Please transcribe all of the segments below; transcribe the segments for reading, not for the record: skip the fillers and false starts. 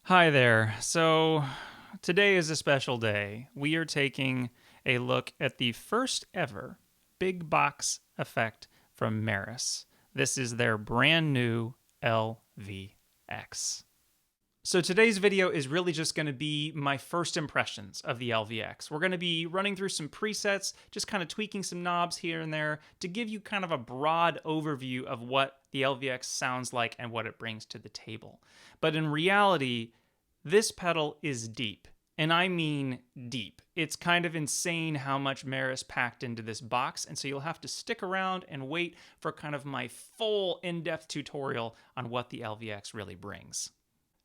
Hi there. So today is a special day. We are taking a look at the first ever big box effect from Meris. This is their brand new LVX. So today's video is really just going to be my first impressions of the LVX. We're going to be running through some presets, just kind of tweaking some knobs here and there to give you kind of a broad overview of what the LVX sounds like and what it brings to the table. But in reality, this pedal is deep, and I mean deep. It's kind of insane how much Meris packed into this box, and so you'll have to stick around and wait for kind of my full in-depth tutorial on what the LVX really brings.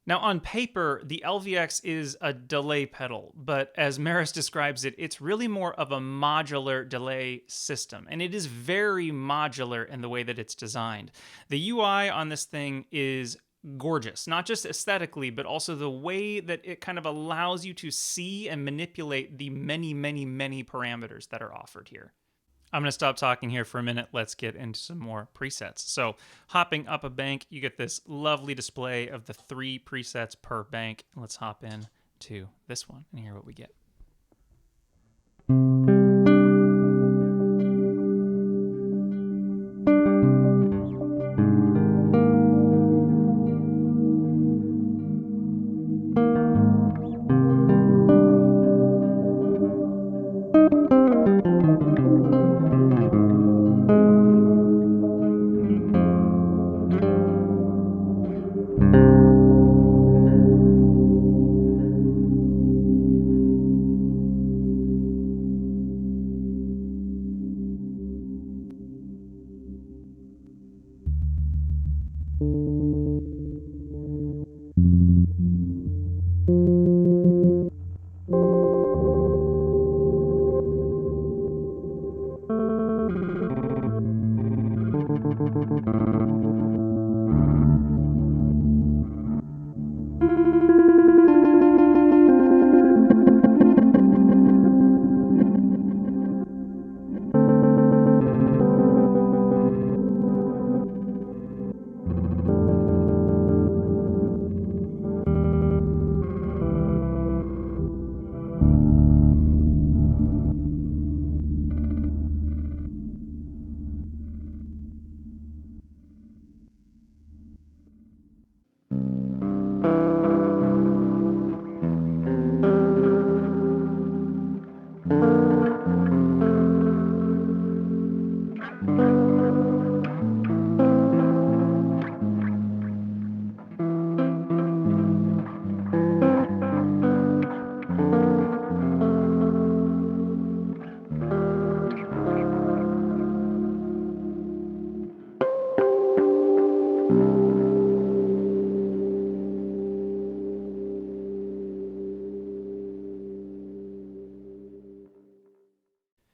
Now, on paper, the LVX is a delay pedal, but as Meris describes it, it's really more of a modular delay system, and it is very modular in the way that it's designed. The UI on this thing is gorgeous, not just aesthetically, but also the way that it kind of allows you to see and manipulate the many, many, many parameters that are offered here. I'm going to stop talking here for a minute. Let's get into some more presets. So hopping up a bank, you get this lovely display of the 3 presets per bank. Let's hop in to this one and hear what we get.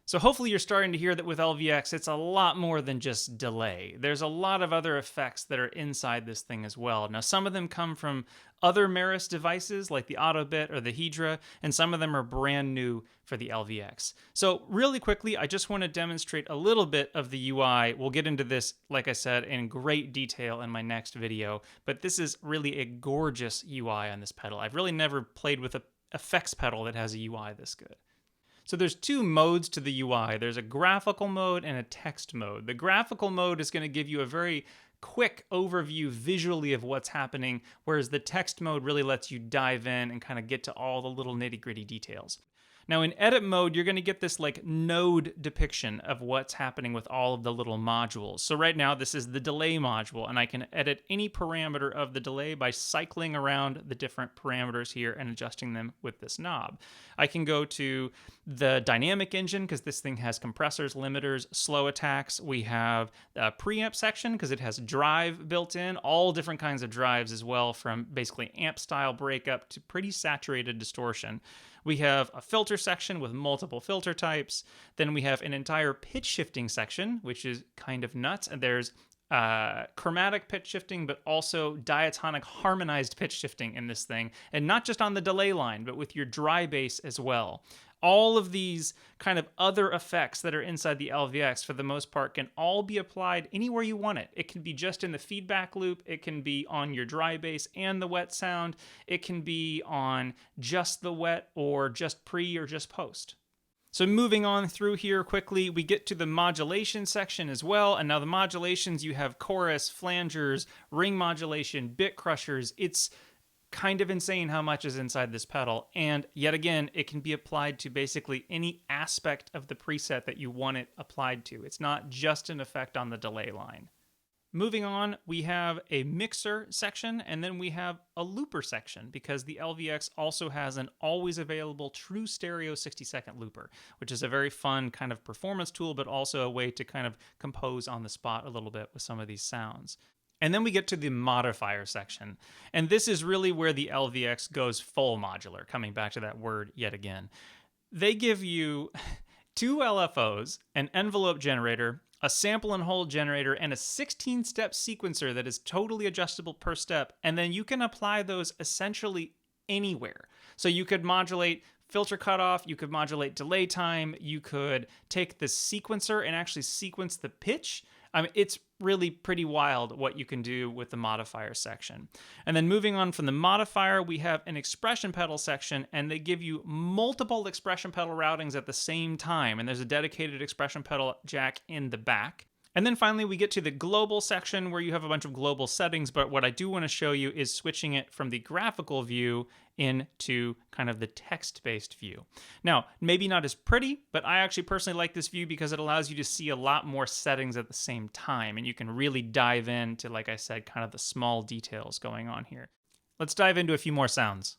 So hopefully you're starting to hear that with LVX, it's a lot more than just delay. There's a lot of other effects that are inside this thing as well. Now, some of them come from other Meris devices like the Autobit or the Hydra, and some of them are brand new for the LVX. So really quickly, I just want to demonstrate a little bit of the UI. We'll get into this, like I said, in great detail in my next video, but this is really a gorgeous UI on this pedal. I've really never played with an effects pedal that has a UI this good. So there's two modes to the UI. There's a graphical mode and a text mode. The graphical mode is going to give you a very quick overview visually of what's happening, whereas the text mode really lets you dive in and kind of get to all the little nitty-gritty details. Now in edit mode, you're going to get this like node depiction of what's happening with all of the little modules. So right now this is the delay module, and I can edit any parameter of the delay by cycling around the different parameters here and adjusting them with this knob. I can go to the dynamic engine because this thing has compressors, limiters, slow attacks. We have a preamp section because it has drive built in, all different kinds of drives as well, from basically amp style breakup to pretty saturated distortion. We have a filter section with multiple filter types. Then we have an entire pitch shifting section, which is kind of nuts. And there's chromatic pitch shifting, but also diatonic harmonized pitch shifting in this thing. And not just on the delay line, but with your dry bass as well. All of these kind of other effects that are inside the LVX, for the most part, can all be applied anywhere you want it. It can be just in the feedback loop. It can be on your dry bass and the wet sound. It can be on just the wet or just pre or just post. So moving on through here quickly, we get to the modulation section as well. And now the modulations, you have chorus, flangers, ring modulation, bit crushers. It's kind of insane how much is inside this pedal, and yet again it can be applied to basically any aspect of the preset that you want it applied to. It's not just an effect on the delay line. Moving on, we have a mixer section, and then we have a looper section, because the LVX also has an always available true stereo 60-second looper, which is a very fun kind of performance tool, but also a way to kind of compose on the spot a little bit with some of these sounds. And then we get to the modifier section. And this is really where the LVX goes full modular, coming back to that word yet again. They give you two LFOs, an envelope generator, a sample and hold generator, and a 16-step sequencer that is totally adjustable per step. And then you can apply those essentially anywhere. So you could modulate filter cutoff, you could modulate delay time, you could take the sequencer and actually sequence the pitch. I mean, it's really pretty wild what you can do with the modifier section. And then moving on from the modifier, we have an expression pedal section, and they give you multiple expression pedal routings at the same time. And there's a dedicated expression pedal jack in the back. And then finally, we get to the global section where you have a bunch of global settings, but what I do want to show you is switching it from the graphical view into kind of the text-based view. Now, maybe not as pretty, but I actually personally like this view because it allows you to see a lot more settings at the same time, and you can really dive into, like I said, kind of the small details going on here. Let's dive into a few more sounds.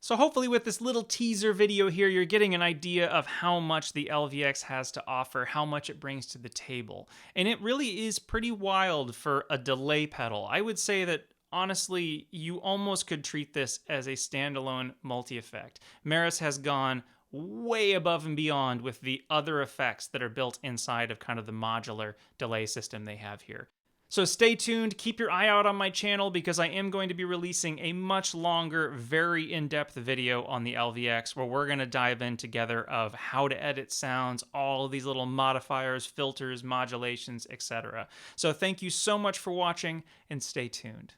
So hopefully with this little teaser video here, you're getting an idea of how much the LVX has to offer, how much it brings to the table. And it really is pretty wild for a delay pedal. I would say that honestly, you almost could treat this as a standalone multi-effect. Meris has gone way above and beyond with the other effects that are built inside of kind of the modular delay system they have here. So stay tuned, keep your eye out on my channel because I am going to be releasing a much longer, very in-depth video on the LVX where we're going to dive in together of how to edit sounds, all of these little modifiers, filters, modulations, etc. So thank you so much for watching and stay tuned.